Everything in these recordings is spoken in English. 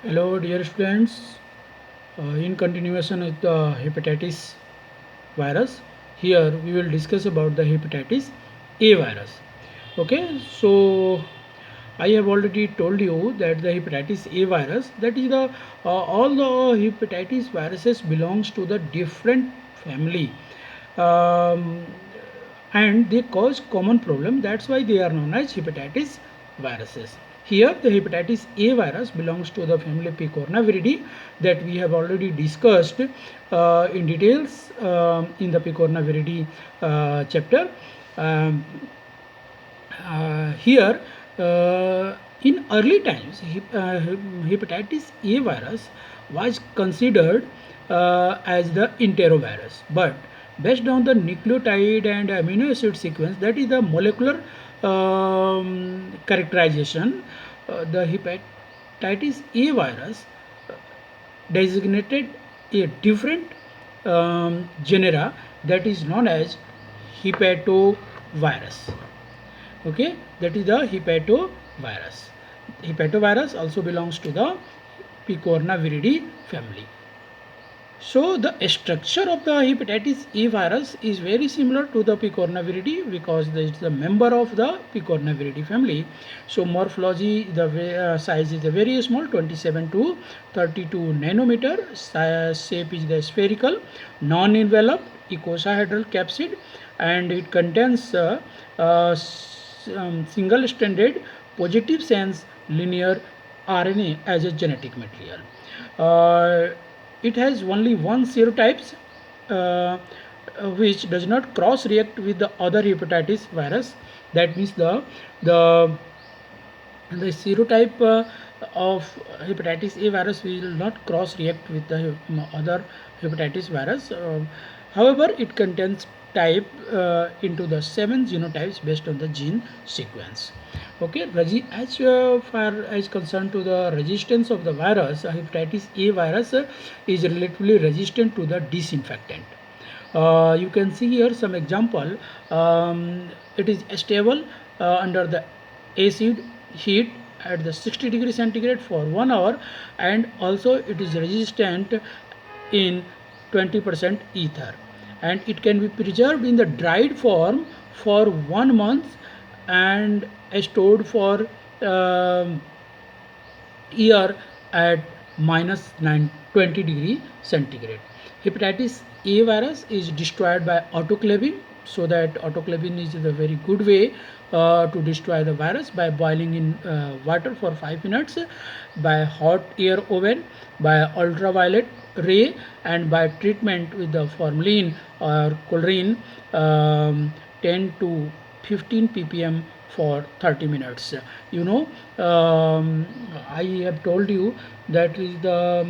Hello, dear students. In continuation with the hepatitis virus, here we will discuss about the hepatitis A virus. Okay, so I have already told you that the hepatitis A virus, that is the all the hepatitis viruses belongs to the different family, um, and they cause common problem. That's why they are known as hepatitis viruses. Here, the hepatitis A virus belongs to the family Picornaviridae that we have already discussed in details in the Picornaviridae chapter. Um, Here, in early times, hepatitis A virus was considered as the enterovirus, but based on the nucleotide and amino acid sequence, that is the molecular characterization, the hepatitis A virus designated a different genera that is known as hepatovirus. Okay, that is the hepatovirus. Hepatovirus also belongs to the Picornaviridae family. So the structure of the hepatitis E virus is very similar to the Picornaviridae because it is a member of the Picornaviridae family. So morphology, the size is very small, 27 to 32 nanometer. Shape is the spherical, non-enveloped, icosahedral capsid, and it contains single-stranded positive sense linear RNA as a genetic material. It has only one serotypes which does not cross react with the other hepatitis virus. That means the serotype of hepatitis A virus will not cross react with the other hepatitis virus. However, it contains type into the 7 genotypes based on the gene sequence. Okay, as far as concerned to the resistance of the virus, hepatitis A virus is relatively resistant to the disinfectant. You can see here some example. It is stable under the acid heat at the 60 degree centigrade for 1 hour, and also it is resistant in 20% ether, and it can be preserved in the dried form for 1 month and stored for year at minus 20 degree centigrade. Hepatitis A virus is destroyed by autoclaving, so that autoclaving is a very good way to destroy the virus by boiling in water for 5 minutes, by hot air oven, by ultraviolet ray, and by treatment with the formalin or chlorine, 10 to 15 ppm for 30 minutes. You know, I have told you that is the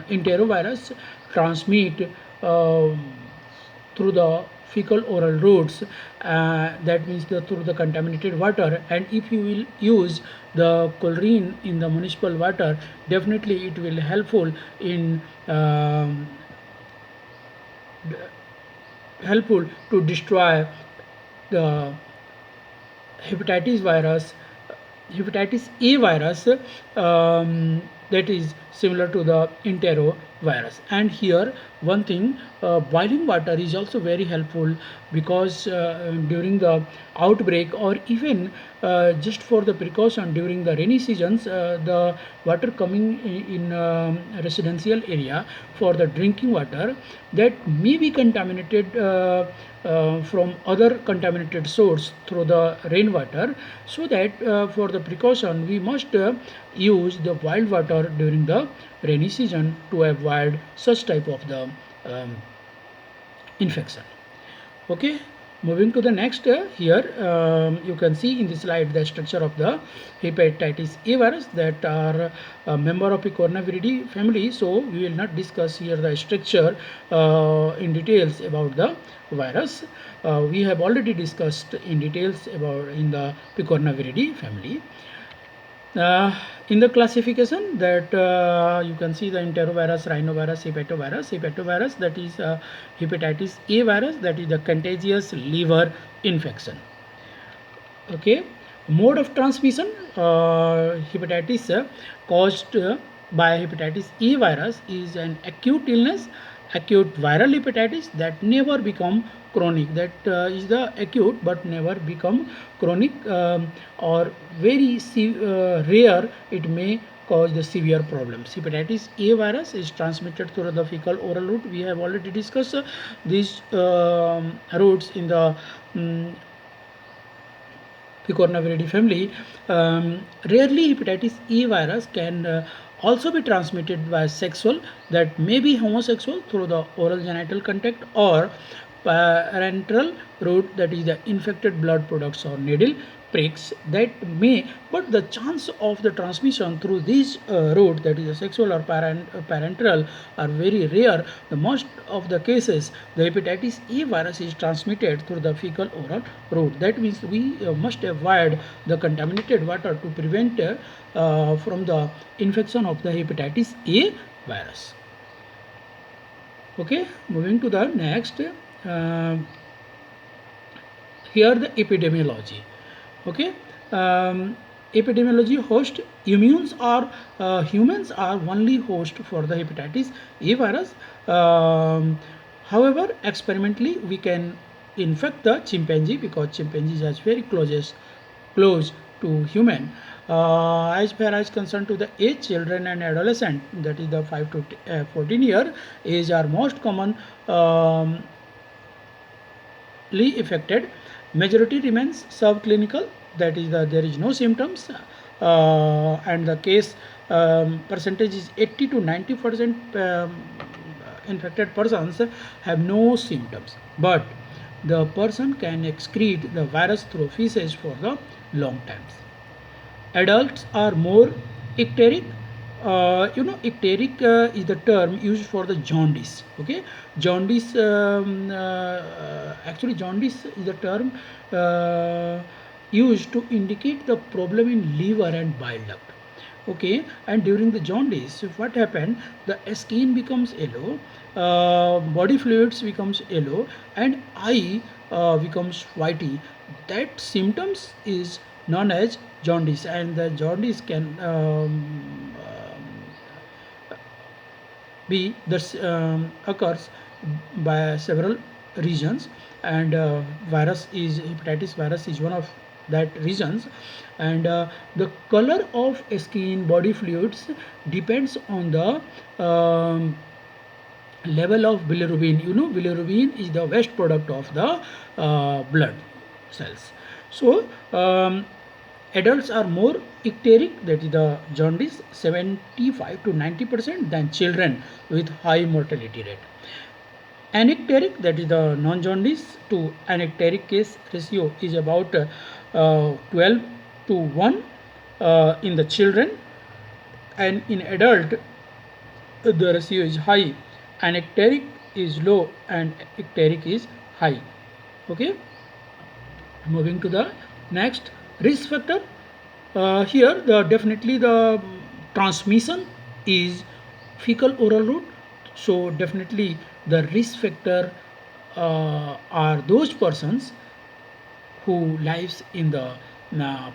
enterovirus transmit through the fecal oral routes, that means through the contaminated water, and if you will use the chlorine in the municipal water, definitely it will helpful in helpful to destroy the hepatitis virus, hepatitis A virus, that is similar to the enterovirus. And here one thing, boiling water is also very helpful, because during the outbreak, or even just for the precaution during the rainy seasons, the water coming in residential area for the drinking water, that may be contaminated from other contaminated source through the rainwater. So that for the precaution we must use the boiled water during the rainy season to avoid such type of the infection. Okay, moving to the next, here you can see in the slide the structure of the hepatitis A virus that are a member of Picornaviridae family. So we will not discuss here the structure in details about the virus. We have already discussed in details about in the Picornaviridae family. In the classification, that you can see the enterovirus, rhinovirus, hepatovirus. Hepatovirus, that is hepatitis A virus, that is the contagious liver infection. Okay, mode of transmission, hepatitis caused by hepatitis A virus is an acute illness, acute viral hepatitis that never become chronic. That is the acute but never become chronic, or very rare. It may cause the severe problems. Hepatitis A virus is transmitted through the fecal oral route. We have already discussed these routes in the Picornaviridae family. Rarely, hepatitis E virus can also be transmitted by sexual, that may be homosexual through the oral genital contact, or parenteral route, that is the infected blood products or needle pricks that may, but the chance of the transmission through these route, that is a sexual or parenteral, are very rare. The most of the cases the hepatitis A virus is transmitted through the fecal oral route. That means we must avoid the contaminated water to prevent from the infection of the hepatitis A virus. Okay, moving to the next. Here the epidemiology. Okay, epidemiology host humans are only host for the hepatitis A virus. However, experimentally we can infect the chimpanzee, because chimpanzees has very close to human. As far as concerned to the age, children and adolescent, that is the 5 to 14 year age, are most common affected. Majority remains subclinical, that is there is no symptoms, and the case percentage is 80 to 90%. Infected persons have no symptoms, but the person can excrete the virus through feces for the long times. Adults are more icteric. Icteric is the term used for the jaundice. Okay, jaundice. Actually, jaundice is the term used to indicate the problem in liver and bile duct. Okay, and during the jaundice, what happened? The skin becomes yellow, body fluids becomes yellow, and eye becomes whitey. That symptoms is known as jaundice, and the jaundice can be this occurs by several regions, and hepatitis virus is one of that regions. And the color of skin, body fluids depends on the level of bilirubin. Bilirubin is the waste product of the blood cells. So adults are more icteric, that is the jaundice, 75 to 90%, than children with high mortality rate. Anecteric, that is the non-jaundice to anecteric case ratio, is about 12 to 1 in the children, and in adult the ratio is high. Anecteric is low and icteric is high. Okay, moving to the next. Risk factor. Here definitely the transmission is fecal oral route, so definitely the risk factor are those persons who lives in the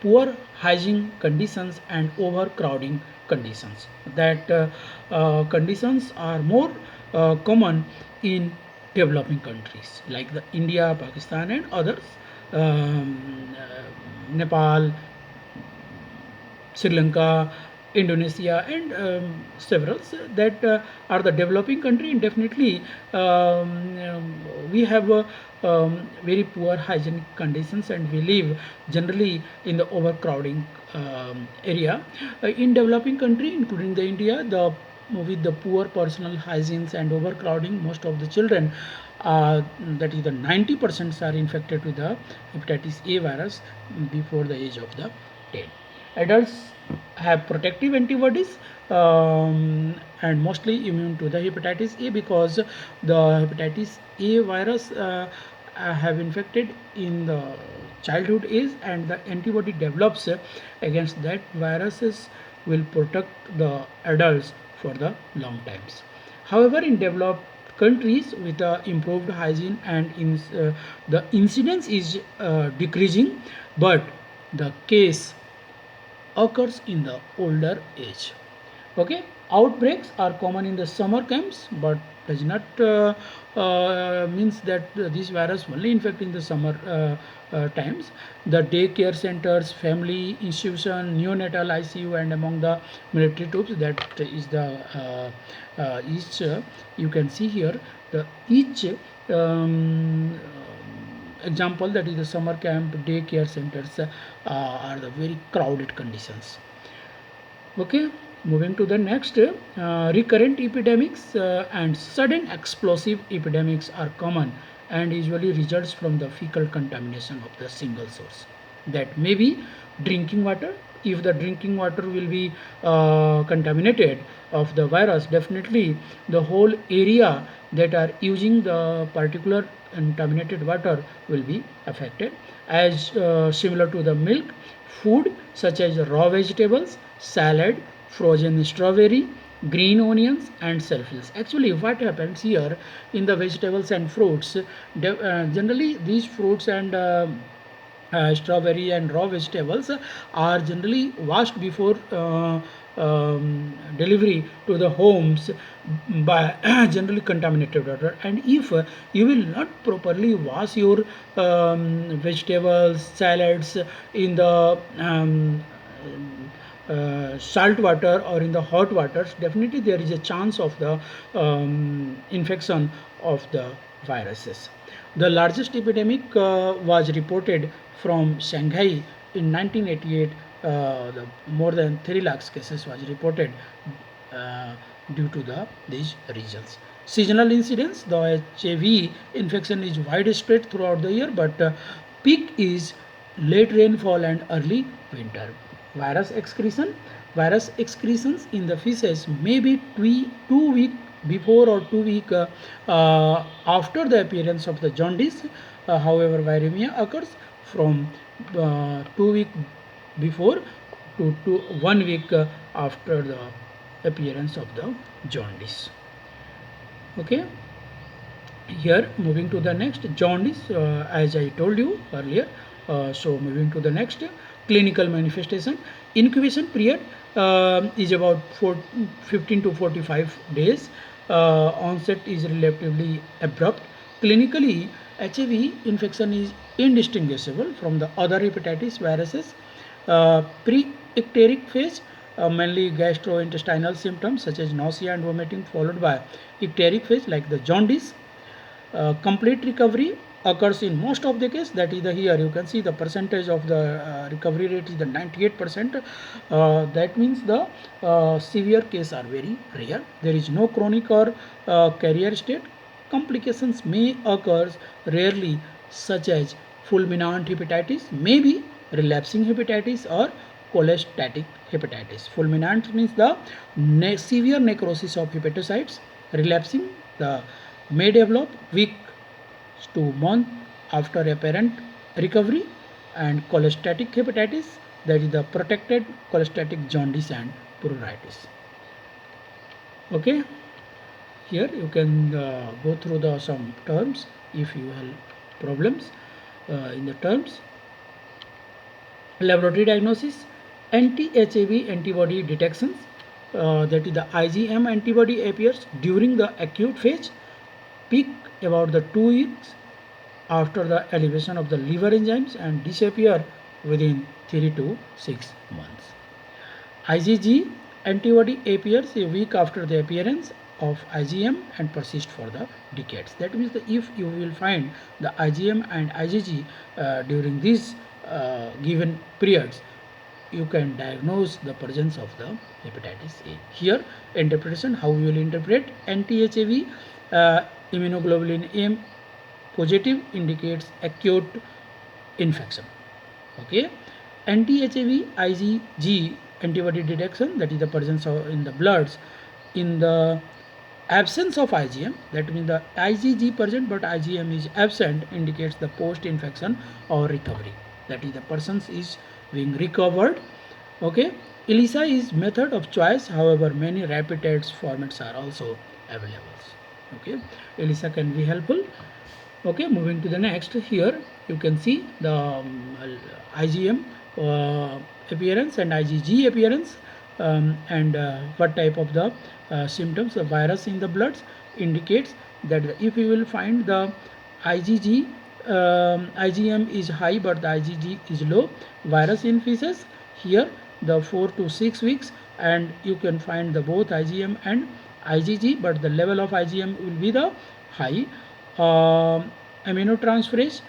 poor hygiene conditions and overcrowding conditions. That conditions are more common in developing countries like the India, Pakistan, and others, Nepal, Sri Lanka, Indonesia, and several that are the developing country. And definitely we have very poor hygienic conditions, and we live generally in the overcrowding area. In developing country, including the India, with the poor personal hygienes and overcrowding, most of the children, that is the 90% are infected with the hepatitis A virus before the age of the 10. Adults have protective antibodies, and mostly immune to the hepatitis A, because the hepatitis A virus have infected in the childhood age, and the antibody develops against that viruses will protect the adults for the long times. However, in developed countries with improved hygiene and the incidence is decreasing, but the case occurs in the older age. Okay, outbreaks are common in the summer camps, but does not means that this virus only infect in the summer times. The daycare centers, family institution, neonatal ICU, and among the military troops, that is the each you can see here the each example, that is the summer camp, daycare centers are the very crowded conditions. Okay, moving to the next, recurrent epidemics and sudden explosive epidemics are common and usually results from the fecal contamination of the single source. That may be drinking water. If the drinking water will be contaminated of the virus, definitely the whole area that are using the particular contaminated water will be affected. As similar to the milk, food such as raw vegetables, salad, frozen strawberry, green onions, and sulfurs. Actually, what happens here in the vegetables and fruits, generally these fruits and strawberry and raw vegetables are generally washed before delivery to the homes by generally contaminated water. And if you will not properly wash your vegetables, salads in the salt water or in the hot waters, definitely there is a chance of the infection of the viruses. The largest epidemic was reported from Shanghai in 1988. More than 3 lakhs cases was reported due to these regions. Seasonal incidence, the HIV infection is widespread throughout the year, but peak is late rainfall and early winter. Virus excretions in the feces may be 2 week before or 2 week after the appearance of the jaundice. However, viremia occurs from 2 week before to 1 week after the appearance of the jaundice. Okay, here moving to the next, jaundice, as I told you earlier. So moving to the next, clinical manifestation. Incubation period is about 15 to 45 days. Onset is relatively abrupt. Clinically, HIV infection is indistinguishable from the other hepatitis viruses. Pre-icteric phase, mainly gastrointestinal symptoms such as nausea and vomiting, followed by icteric phase like the jaundice. Complete recovery occurs in most of the case, that is the here you can see the percentage of the recovery rate is the 98%. That means the severe case are very rare. There is no chronic or carrier state. Complications may occur rarely, such as fulminant hepatitis, maybe relapsing hepatitis or cholestatic hepatitis. Fulminant means the severe necrosis of hepatocytes. Relapsing, the may develop week to month after apparent recovery. And cholestatic hepatitis, that is the protected cholestatic jaundice and pruritus. Okay, here you can go through the some terms if you have problems in the terms. Laboratory diagnosis, anti-HIV antibody detections, that is the IgM antibody appears during the acute phase, peak about the 2 weeks after the elevation of the liver enzymes and disappear within 3 to 6 months. IgG antibody appears a week after the appearance of IgM and persist for the decades. That means that if you will find the IgM and IgG during these given periods, you can diagnose the presence of the hepatitis A. Here, interpretation, how we will interpret anti-HIV immunoglobulin M positive indicates acute infection. Okay, anti-HIV IgG antibody detection, that is the presence of in the bloods in the absence of IgM, that means the IgG present but IgM is absent, indicates the post-infection or recovery, that is the person is being recovered. Okay, ELISA is method of choice, however many rapid test formats are also available. Okay, ELISA can be helpful. Okay, moving to the next, here you can see the IgM appearance and IgG appearance. and what type of the symptoms. The virus in the bloods indicates that if you will find the IgG, IgM is high but the IgG is low, virus in feces, here the 4 to 6 weeks, and you can find the both IgM and IgG, but the level of IgM will be the high. Aminotransferase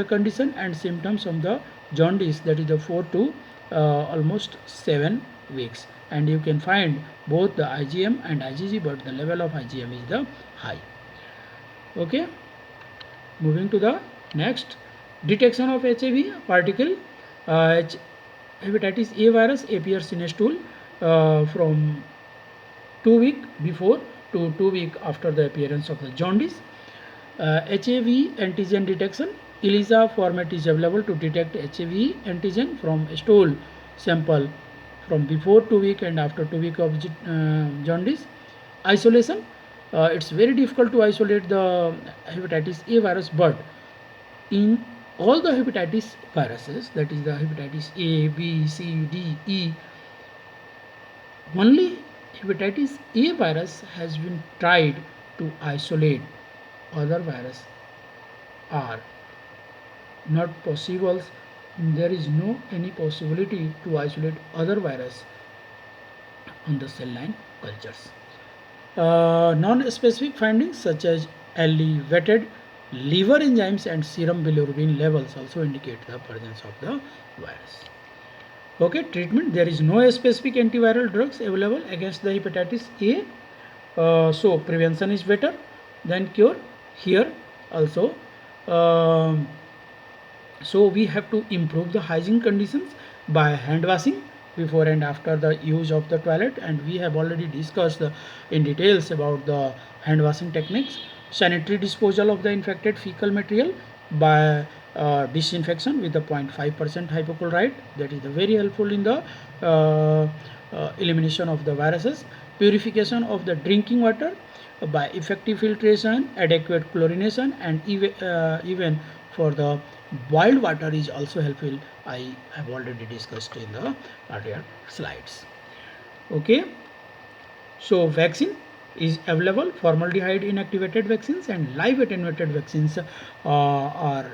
condition and symptoms of the jaundice, that is the 4 to almost 7 weeks, and you can find both the IgM and IgG, but the level of IgM is the high. Okay, moving to the next, detection of HIV particle. Hepatitis A virus appears in a stool from 2 weeks before to 2 weeks after the appearance of the jaundice. HIV antigen detection. ELISA format is available to detect HIV antigen from stool sample from before 2 weeks and after 2 weeks of jaundice. Isolation. It's very difficult to isolate the hepatitis A virus, but in all the hepatitis viruses, that is the hepatitis A, B, C, D, E, only hepatitis A virus has been tried to isolate. Other viruses are not possible. There is no any possibility to isolate other virus on the cell line cultures. Non-specific findings such as elevated liver enzymes and serum bilirubin levels also indicate the presence of the virus. Okay, treatment. There is no specific antiviral drugs available against the hepatitis A. So prevention is better than cure. Here also, so we have to improve the hygiene conditions by hand washing before and after the use of the toilet, and we have already discussed in details about the hand washing techniques. Sanitary disposal of the infected fecal material by disinfection with the 0.5% hypochlorite, that is very helpful in the elimination of the viruses. Purification of the drinking water by effective filtration, adequate chlorination, and even for the boiled water is also helpful. I have already discussed in the earlier slides. Okay, so vaccine is available. Formaldehyde inactivated vaccines and live attenuated vaccines are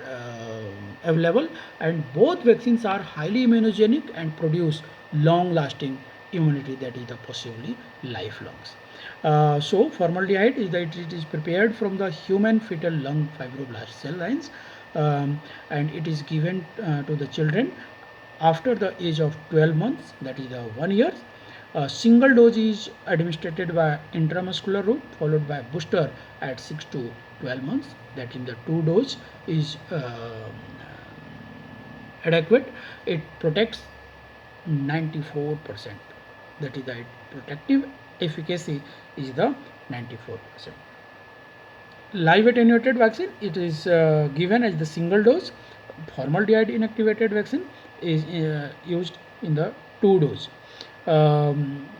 available, and both vaccines are highly immunogenic and produce long lasting immunity, that is the possibly lifelong. So formaldehyde is that it is prepared from the human fetal lung fibroblast cell lines, and it is given to the children after the age of 12 months, that is the 1 year. A single dose is administered by intramuscular route, followed by booster at 6 to 12 months. That in the 2 dose is adequate. It protects 94%. That is the protective efficacy is the 94%. Live attenuated vaccine, it is given as the single dose. Formaldehyde inactivated vaccine is used in the 2 dose.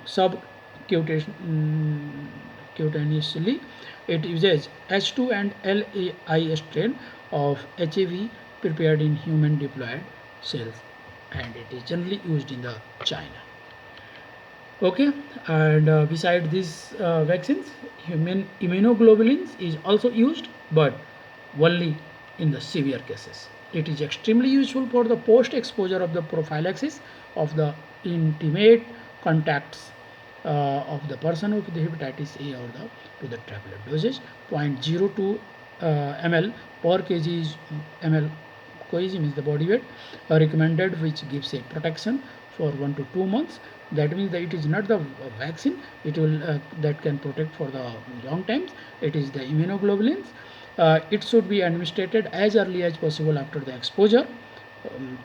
Subcutaneously, it uses H2 and LAI strain of HIV prepared in human diploid cells, and it is generally used in the China. Okay, and beside these vaccines, human immunoglobulins is also used, but only in the severe cases. It is extremely useful for the post-exposure of the prophylaxis of the intimate contacts of the person with the hepatitis A or to the tablet dosage. 0.02 ml per ml kg means the body weight recommended, which gives a protection for 1 to 2 months. That means that it is not the vaccine, it will that can protect for the long times. It is the immunoglobulins. It should be administered as early as possible after the exposure.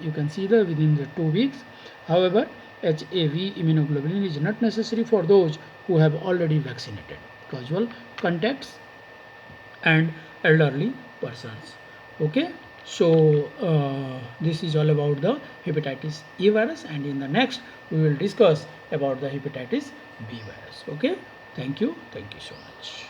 You can see the within the 2 weeks. However, HAV immunoglobulin is not necessary for those who have already vaccinated, casual contacts, and elderly persons. Okay, so this is all about the hepatitis A virus, and in the next we will discuss about the hepatitis B virus. Okay, thank you so much.